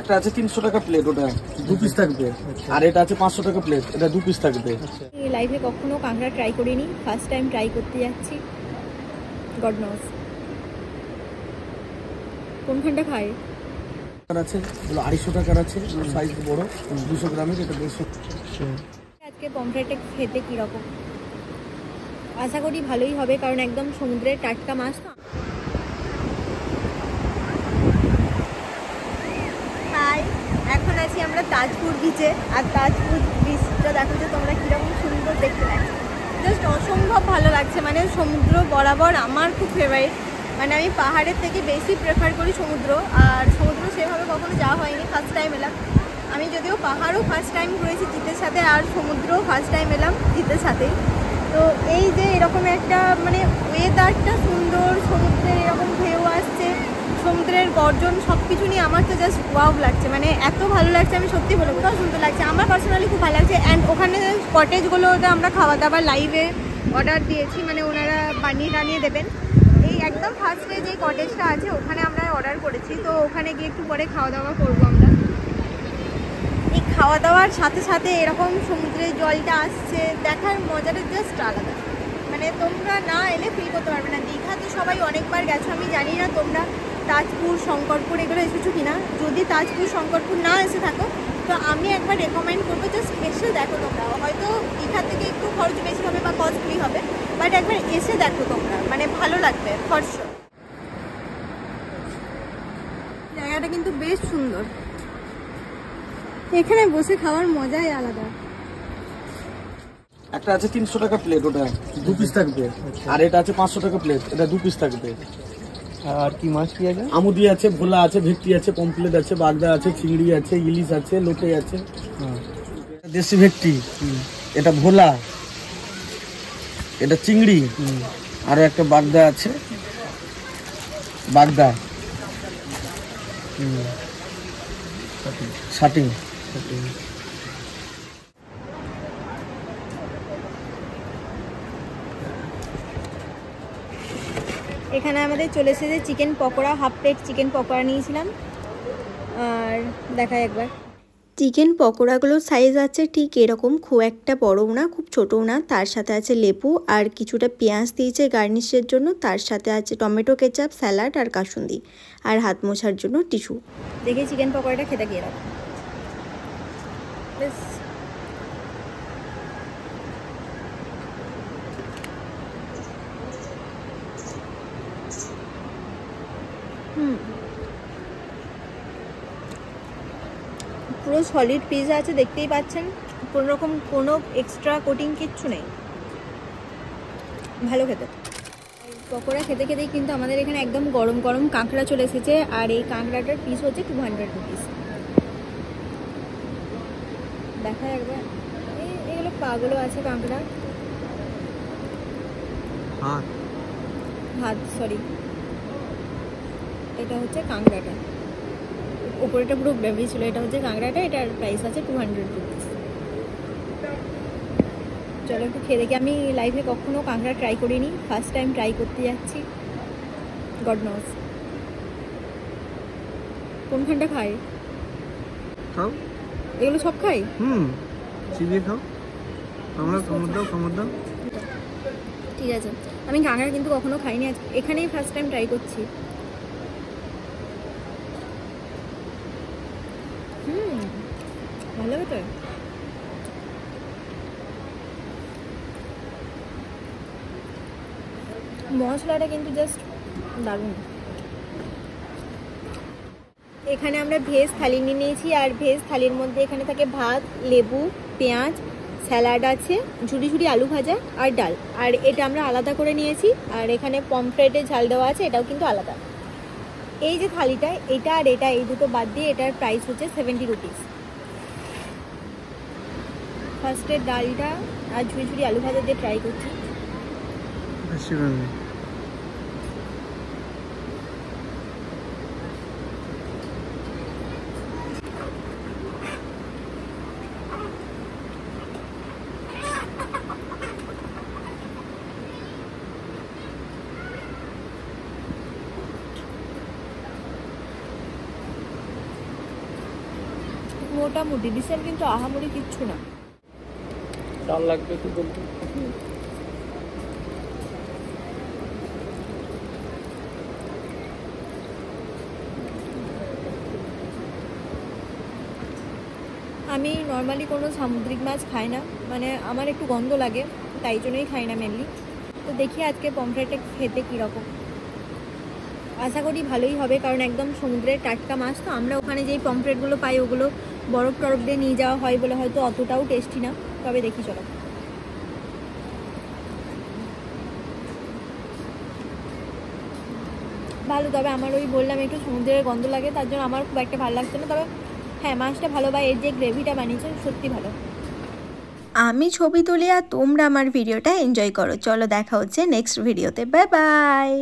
একটা আছে 300 টাকা প্লেট, ওটা 2 পিস থাকবে। আর এটা আছে 500 টাকা প্লেট, এটা 2 পিস থাকবে। এই লাইফে কখনো কাঁকড়া ট্রাই করিনি, ফার্স্ট টাইম ট্রাই করতে যাচ্ছি। গড নোজ কোনখানটা খায়। আছে এগুলো 250 টাকার আছে, সাইজ বড় 200 গ্রামের, এটা 150। আজকে পমফ্রেটে খেতে কীরকম, আশা করি ভালোই হবে, কারণ একদম সমুদ্রের টাটকা মাছ তো। হাই, এখন আছি আমরা তাজপুর বিচে। আর তাজপুর বিচটা দেখো যে তোমরা কীরকম সুন্দর দেখতে লাগছে, জাস্ট অসম্ভব ভালো লাগছে। মানে সমুদ্র বরাবর আমার খুব ফেভারিট, মানে আমি পাহাড়ের থেকে বেশি প্রেফার করি সমুদ্র। আর সমুদ্র সেভাবে কখনো যাওয়া হয়নি, ফার্স্ট টাইম এলাম আমি। যদিও পাহাড়ও ফার্স্ট টাইম ঘুরেছি জিতের সাথে, আর সমুদ্রও ফার্স্ট টাইম এলাম জিতের সাথেই। তো এই যে এরকম একটা মানে ওয়েদারটা সুন্দর, সমুদ্রের এরকম ঢেউ আসছে, সমুদ্রের গর্জন, সব কিছু নিয়ে আমার তো জাস্ট ওয়াও লাগছে। মানে এত ভালো লাগছে, আমি সত্যি বলবো, কোথাও সুন্দর লাগছে। আমার পার্সোনালি খুব ভালো লাগছে। অ্যান্ড ওখানে কটেজগুলোতে আমরা খাওয়া দাওয়া লাইভে অর্ডার দিয়েছি, মানে ওনারা বানিয়ে দেবেন। এই একদম ফার্স্টে যে কটেজটা আছে ওখানে আমরা অর্ডার করেছি, তো ওখানে গিয়ে একটু পরে খাওয়া দাওয়া করবো আমরা। এই খাওয়া দাওয়ার সাথে সাথে এরকম সমুদ্রের জলটা আসছে, দেখার মজাটা জাস্ট আলাদা। মানে তোমরা না এলে ফিল করতে পারবে না। দীঘা তো সবাই অনেকবার গেছো, আমি জানি না তোমরা তাজপুর, শঙ্করপুর এগুলো এসেছো কিনা। যদি তাজপুর, শঙ্করপুর না এসে থাকো তো আমি একবার রেকমেন্ড করবো, জাস্ট এসে দেখো তোমরা। হয়তো দীঘার থেকে একটু খরচ বেশি হবে বা কস্টলি হবে, বাট একবার এসে দেখো তোমরা, মানে ভালো লাগবে ফর শিওর। জায়গাটা কিন্তু বেশ সুন্দর, এখানে বসে খাওয়ার মজাই আলাদা। একটা আছে 300 টাকা প্লেট, ওটা 2 পিস থাকবে। আর এটা আছে 500 টাকা প্লেট, এটা 2 পিস থাকবে। আর কি মাছ কি আছে? আমুদি আছে, ভোলা আছে, ভেটকি আছে, পমফ্লেট আছে, বাগদা আছে, চিংড়ি আছে, ইলিশ আছে, লোটে আছে। দেশি ভেটকি, এটা ভোলা, এটা চিংড়ি, আরো একটা বাগদা আছে, বাগদা শাটিং। এখানে আমাদের চলে এসেছে chicken pakora, half plate chicken pakora নিয়েছিলাম। আর দেখাই একবার চিকেন পকোড়াগুলোর সাইজ আছে ঠিক এরকম, খুব একটা বড়ও না খুব ছোটও না। তার সাথে আছে লেবু আর কিছুটা পেঁয়াজ দিয়েছে গার্নিশের জন্য। তার সাথে আছে টমেটো কেচাপ, স্যালাড আর কাসুন্দি, আর হাত মোছার জন্য টিস্যু। দেখে চিকেন পকোড়াটা খেতে গিয়ে রাখো বেশ। পুরো সলিড পিৎজা আছে, দেখতেই পাচ্ছেন, কোনো রকম কোনো এক্সট্রা কোটিং কিচ্ছু নেই, ভালো খেতে। পকোড়া খেতে খেতেই কিন্তু আমাদের এখানে একদম গরম গরম কাঁকড়া চলে এসেছে। আর এই কাঁকড়াটার পিস হচ্ছে 200 রুপিস। দেখা একবার, এগুলো পাগুলো আছে কাঁকড়া, হাত সরি, এটা হচ্ছে কাঁকড়াটা, উপরেটা পুরো গ্রেভি ছিল। এটা হচ্ছে কাঁকড়াটা, এটার প্রাইস আছে 200 রুপিস। চলো একটু খেয়ে দেখি। আমি লাইফে কখনো কাঁকড়া ট্রাই করিনি, ফার্স্ট টাইম ট্রাই করতে যাচ্ছি। গড নোজ কোনখানটা খায়। খাও, এগুলো সব খাই। চিবিয়ে খাও, কামড় দাও। ঠিক আছে, আমি কাঁকড়া কিন্তু কখনো খাইনি, আজ এখানেই ফার্স্ট টাইম ট্রাই করছি। ভালো হবে তো। মশলাটা কিন্তু জাস্ট দারুণ। এখানে আমরা ভেজ থালি নিয়ে নিয়েছি, আর ভেজ থালির মধ্যে এখানে থাকে ভাত, লেবু, পেঁয়াজ, স্যালাড আছে, ঝুড়ি ঝুড়ি আলু ভাজা আর ডাল। আর এটা আমরা আলাদা করে নিয়েছি। আর এখানে পমফ্রেটে ঝাল দেওয়া আছে, এটাও কিন্তু আলাদা। এই যে থালিটা, এটা আর এটা, এই দুটো বাদ দিয়ে এটার প্রাইস হচ্ছে 70 রুপিস। ফার্স্টে ডালটা আর ঝুড়ি ঝুড়ি আলু ভাজা দিয়ে ট্রাই করছি। মোটামুটি, ডিসেন্ট কিন্তু আহামরি কিচ্ছু না। চাল লাগবে তো বলতে। আমি নর্মালি কোনো সামুদ্রিক মাছ খাই না, মানে আমার একটু গন্ধ লাগে, তাই জন্যই খাই না মেনলি। তো দেখি আজকে পমফ্রেটটা খেতে কীরকম, আশা করি ভালোই হবে, কারণ একদম সমুদ্রের টাটকা মাছ তো। আমরা ওখানে যেই পমফ্রেটগুলো পাই ওগুলো বরফ টরফ দিয়ে নিয়ে যাওয়া হয় বলে হয়তো অতটাও টেস্টি না, তবে দেখি চলো। ভালো, তবে আমার ওই বললাম একটু সমুদ্রের গন্ধ লাগে, তার জন্য আমার খুব একটা ভালো লাগছে না। তবে হ্যাঁ, মাছটা ভালো, বা এর যে গ্রেভিটা বানিয়েছে সত্যি ভালো। আমি ছবি তুলি আর তোমরা আমার ভিডিওটা এনজয় করো। চলো দেখা হচ্ছে নেক্সট ভিডিওতে, বাই বাই।